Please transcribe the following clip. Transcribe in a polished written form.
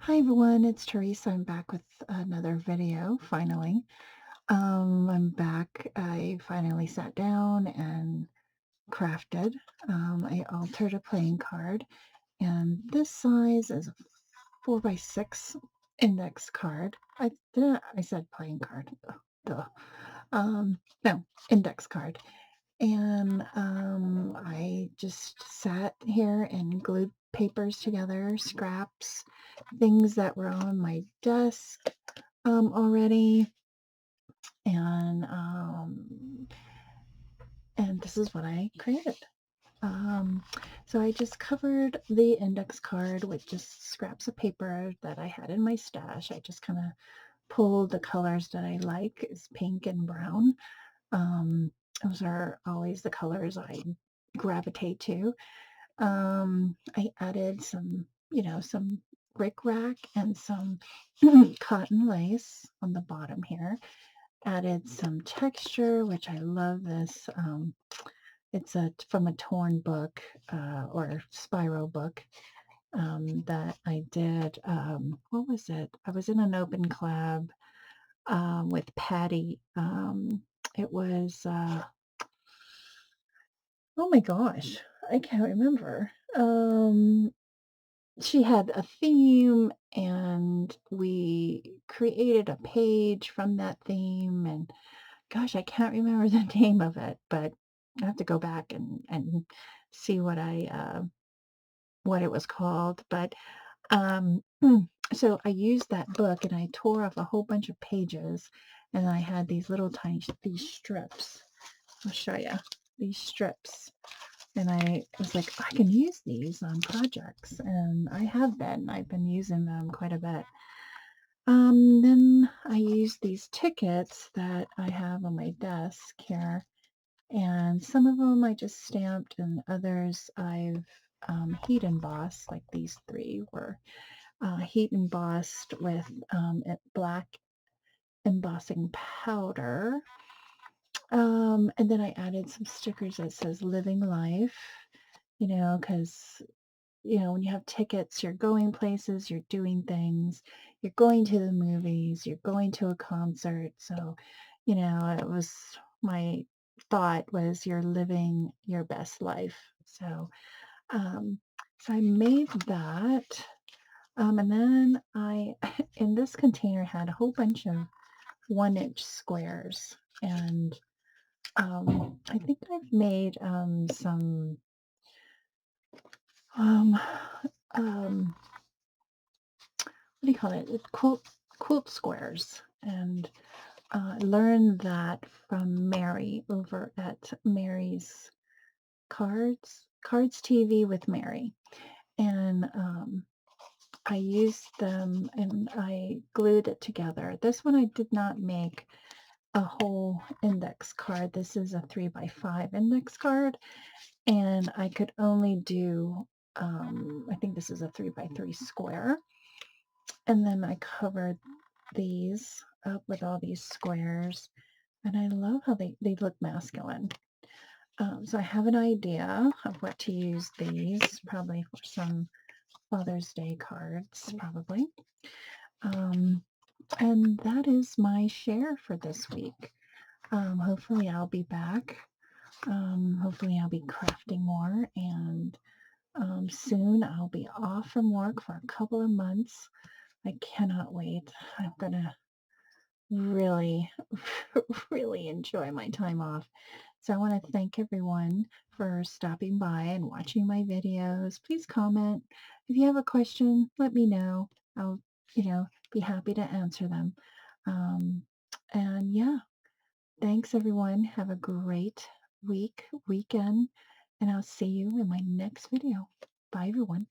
Hi everyone, it's Tereese. I'm back with another video finally. I'm back. I finally sat down and crafted. I altered a playing card, and this size is a 4 by 6 index card. I said playing card. Ugh, duh. No, index card. And I just sat here and glued papers together, scraps, things that were on my desk already, and this is what I created. Um, so I just covered the index card with just scraps of paper that I had in my stash. I just kind of pulled the colors that I like, is pink and brown. Um, those are always the colors I gravitate to. I added some, some rickrack and some cotton lace on the bottom here. Added some texture, which I love this. It's from a torn book or spiral book that I did. What was it? I was in an open collab with Patty. It was, oh my gosh, I can't remember. She had a theme and we created a page from that theme, and gosh, I can't remember the name of it, but I have to go back and see what it was called. But so I used that book and I tore off a whole bunch of pages, and I had these little tiny these strips. I'll show you these strips. And I was like, I can use these on projects, and I have been. I've been using them quite a bit. Then I used these tickets that I have on my desk here, and some of them I just stamped, and others I've heat embossed. Like these three were heat embossed with black embossing powder. And then I added some stickers that says "Living Life," because when you have tickets, you're going places, you're doing things, you're going to the movies, you're going to a concert. So, it was my thought was you're living your best life. Um, so I made that. And then I, in this container, had a whole bunch of 1 inch squares. And I think I've made some um, um, what do you call it? Quilt squares, and learned that from Mary over at Mary's Cards TV with Mary, and I used them and I glued it together. This one I did not make a whole index card. This is a 3 by 5 index card, and I could only do. I think this is a 3 by 3 square, and then I covered these up with all these squares, and I love how they look masculine. So I have an idea of what to use these, probably for some Father's Day cards, probably. Um, and that is my share for this week. Hopefully I'll be back. Hopefully I'll be crafting more, and soon I'll be off from work for a couple of months. I cannot wait. I'm gonna really, really enjoy my time off. So I want to thank everyone for stopping by and watching my videos. Please comment. If you have a question, let me know. I'll, be happy to answer them. Um, and yeah, thanks everyone. Have a great weekend, and I'll see you in my next video. Bye everyone.